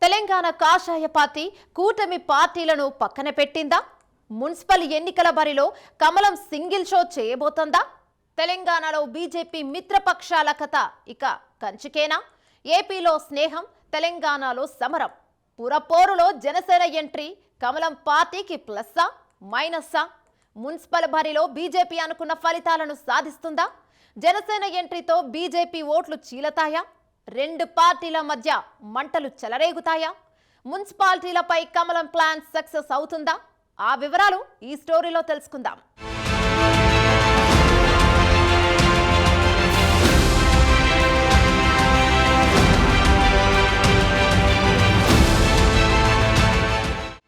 తెలంగాణ కాషాయ పార్టీ కూటమి పార్టీలను పక్కన పెట్టిందా? మున్సిపల్ ఎన్నికల బరిలో కమలం సింగిల్ షో చేయబోతోందా? తెలంగాణలో బీజేపీ మిత్రపక్షాల కథ ఇక కంచికేనా? ఏపీలో స్నేహం, తెలంగాణలో సమరం. పురపోరులో జనసేన ఎంట్రీ కమలం పార్టీకి ప్లస్సా మైనస్సా? మున్సిపల్ బరిలో బీజేపీ అనుకున్న ఫలితాలను సాధిస్తుందా? జనసేన ఎంట్రీతో బీజేపీ ఓట్లు చీలతాయా? రెండు పార్టీల మధ్య మంటలు చెలరేగుతాయా? మున్సిపాలిటీలపై కమలం ప్లాన్ సక్సెస్ అవుతుందా? ఆ వివరాలు ఈ స్టోరీలో తెలుసుకుందాం.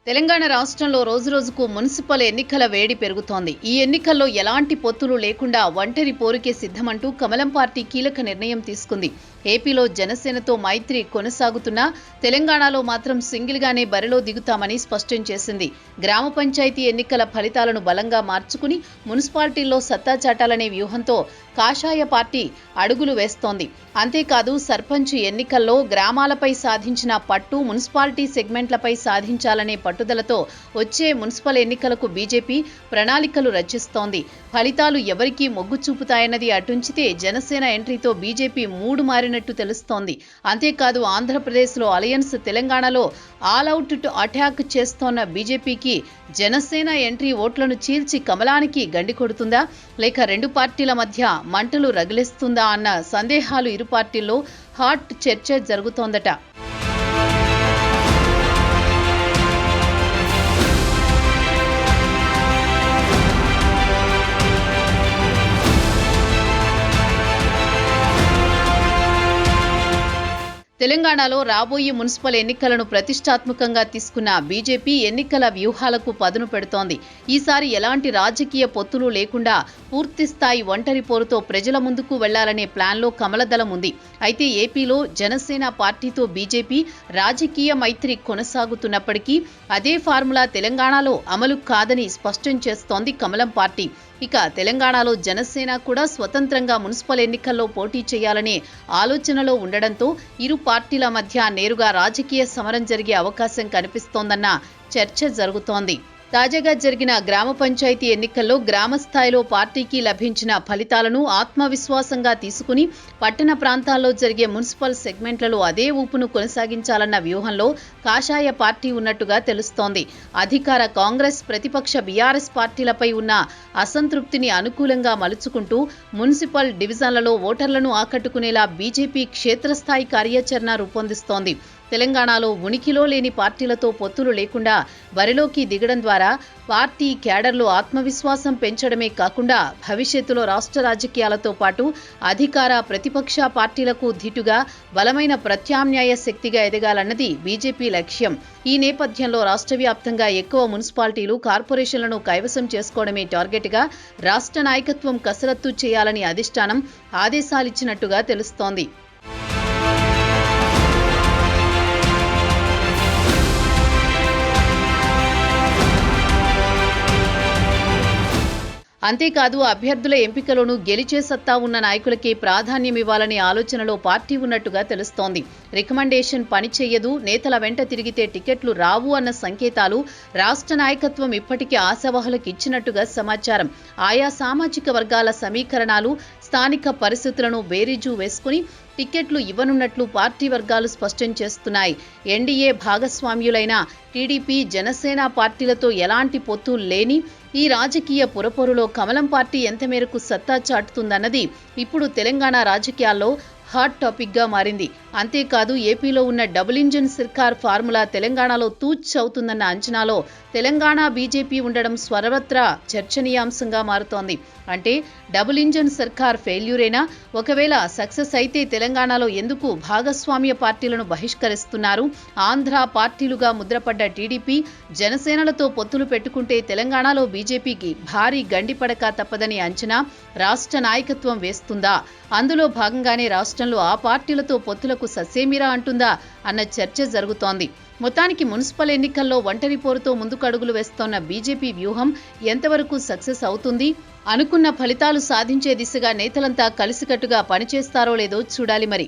తెలంగాణ రాష్ట్రంలో రోజురోజుకు మున్సిపల్ ఎన్నికల వేడి పెరుగుతోంది. ఈ ఎన్నికల్లో ఎలాంటి పొత్తులు లేకుండా ఒంటరి పోరుకే సిద్ధమంటూ కమలం పార్టీ కీలక నిర్ణయం తీసుకుంది. ఏపీలో జనసేనతో మైత్రి కొనసాగుతున్నా తెలంగాణలో మాత్రం సింగిల్గానే బరిలో దిగుతామని స్పష్టం చేసింది. గ్రామ పంచాయతీ ఎన్నికల ఫలితాలను బలంగా మార్చుకుని మున్సిపాలిటీల్లో సత్తా చాటాలనే వ్యూహంతో కాషాయ పార్టీ అడుగులు వేస్తోంది. అంతేకాదు సర్పంచ్ ఎన్నికల్లో గ్రామాలపై సాధించిన పట్టు మున్సిపాలిటీ సెగ్మెంట్లపై సాధించాలనే పట్టుదలతో వచ్చే మున్సిపల్ ఎన్నికలకు బీజేపీ ప్రణాళికలు రచిస్తోంది. ఫలితాలు ఎవరికి మొగ్గు చూపుతాయన్నది అటుంచితే జనసేన ఎంట్రీతో బీజేపీ మూడు మారినట్టు తెలుస్తోంది. అంతేకాదు ఆంధ్రప్రదేశ్లో అలయన్స్, తెలంగాణలో ఆల్అవుట్ అటాక్ చేస్తోన్న బీజేపీకి జనసేన ఎంట్రీ ఓట్లను చీల్చి కమలానికి గండి కొడుతుందా, లేక రెండు పార్టీల మధ్య మంటలు రగిలిస్తుందా అన్న సందేహాలు ఇరు పార్టీల్లో హాట్ చర్చ జరుగుతోందట. తెలంగాణలో రాబోయే మున్సిపల్ ఎన్నికలను ప్రతిష్టాత్మకంగా తీసుకున్న బీజేపీ ఎన్నికల వ్యూహాలకు పదును పెడుతోంది. ఈసారి ఎలాంటి రాజకీయ పొత్తులు లేకుండా పూర్తిస్థాయి ఒంటరి పోరుతో ప్రజల ముందుకు వెళ్లాలనే ప్లాన్లో కమలదళం ఉంది. అయితే ఏపీలో జనసేన పార్టీతో బీజేపీ రాజకీయ మైత్రి కొనసాగుతున్నప్పటికీ అదే ఫార్ములా తెలంగాణలో అమలు కాదని స్పష్టం చేస్తోంది కమలం పార్టీ. ఇక తెలంగాణలో జనసేన కూడా స్వతంత్రంగా మున్సిపల్ ఎన్నికల్లో పోటీ చేయాలనే ఆలోచనలో ఉండడంతో ఇరు పార్టీల మధ్య నేరుగా రాజకీయ సమరం జరిగే అవకాశం కనిపిస్తోందన్న చర్చ జరుగుతోంది. తాజాగా జరిగిన గ్రామ పంచాయతీ ఎన్నికల్లో గ్రామ స్థాయిలో పార్టీకి లభించిన ఫలితాలను ఆత్మవిశ్వాసంగా తీసుకుని పట్టణ ప్రాంతాల్లో జరిగే మున్సిపల్ సెగ్మెంట్లలో అదే ఊపును కొనసాగించాలన్న వ్యూహంలో కాషాయ పార్టీ ఉన్నట్టుగా తెలుస్తోంది. అధికార కాంగ్రెస్, ప్రతిపక్ష బీఆర్ఎస్ పార్టీలపై ఉన్న అసంతృప్తిని అనుకూలంగా మలుచుకుంటూ మున్సిపల్ డివిజన్లలో ఓటర్లను ఆకట్టుకునేలా బీజేపీ క్షేత్రస్థాయి కార్యాచరణ రూపొందిస్తోంది. తెలంగాణలో ఉనికిలో లేని పార్టీలతో పొత్తులు లేకుండా బరిలోకి దిగడం ద్వారా పార్టీ క్యాడర్లో ఆత్మవిశ్వాసం పెంచడమే కాకుండా భవిష్యత్తులో రాష్ట్ర రాజకీయాలతో పాటు అధికార, ప్రతిపక్ష పార్టీలకు ధీటుగా బలమైన ప్రత్యామ్నాయ శక్తిగా ఎదగాలన్నది బీజేపీ లక్ష్యం. ఈ నేపథ్యంలో రాష్ట్ర వ్యాప్తంగా ఎక్కువ మున్సిపాలిటీలు, కార్పొరేషన్లను కైవసం చేసుకోవడమే టార్గెట్గా రాష్ట్ర నాయకత్వం కసరత్తు చేయాలని అధిష్టానం ఆదేశాలిచ్చినట్టుగా తెలుస్తోంది. అంతేకాదు అభ్యర్థుల ఎంపికలోనూ గెలిచే సత్తా ఉన్న నాయకులకే ప్రాధాన్యమివ్వాలనే ఆలోచనలో పార్టీ ఉన్నట్టుగా తెలుస్తోంది. రికమెండేషన్ పనిచేయదు, నేతల వెంట తిరిగితే టికెట్లు రావు అన్న సంకేతాలు రాష్ట్ర నాయకత్వం ఇప్పటికే ఆశావహులకు ఇచ్చినట్టుగా సమాచారం. ఆయా సామాజిక వర్గాల సమీకరణాలు, స్థానిక పరిస్థితులను బేరీజు వేసుకుని టికెట్లు ఇవ్వనున్నట్లు పార్టీ వర్గాలు స్పష్టం చేస్తున్నాయి. ఎన్డీఏ భాగస్వామ్యులైన టీడీపీ, జనసేన పార్టీలతో ఎలాంటి పొత్తు లేని ఈ రాజకీయ పురపోరులో కమలం పార్టీ ఎంత మేరకు సత్తా చాటుతుందన్నది ఇప్పుడు తెలంగాణ రాజకీయాల్లో హాట్ టాపిక్గా మారింది. అంతేకాదు ఏపీలో ఉన్న డబుల్ ఇంజిన్ సర్కార్ ఫార్ములా తెలంగాణలో తూచ్ అవుతుందన్న అంచనాలో తెలంగాణ బీజేపీ ఉండడం సర్వత్రా చర్చనీయాంశంగా మారుతోంది. అంటే డబుల్ ఇంజిన్ సర్కార్ ఫెయిల్యూరేనా? ఒకవేళ సక్సెస్ అయితే తెలంగాణలో ఎందుకు భాగస్వామ్య పార్టీలను బహిష్కరిస్తున్నారు? ఆంధ్ర పార్టీలుగా ముద్రపడ్డ టీడీపీ, జనసేనలతో పొత్తులు పెట్టుకుంటే తెలంగాణలో బీజేపీకి భారీ గండిపడక తప్పదని అంచనా రాష్ట్ర నాయకత్వం వేస్తుందా? అందులో భాగంగానే రాష్ట్రంలో ఆ పార్టీలతో పొత్తులకు ససేమిరా అంటుందా అన్న చర్చ జరుగుతోంది. మొత్తానికి మున్సిపల్ ఎన్నికల్లో ఒంటరి పోరుతో ముందుకడుగులు వేస్తోన్న బీజేపీ వ్యూహం ఎంతవరకు సక్సెస్ అవుతుంది? అనుకున్న ఫలితాలు సాధించే దిశగా నేతలంతా కలిసికట్టుగా పనిచేస్తారో లేదో చూడాలి మరి.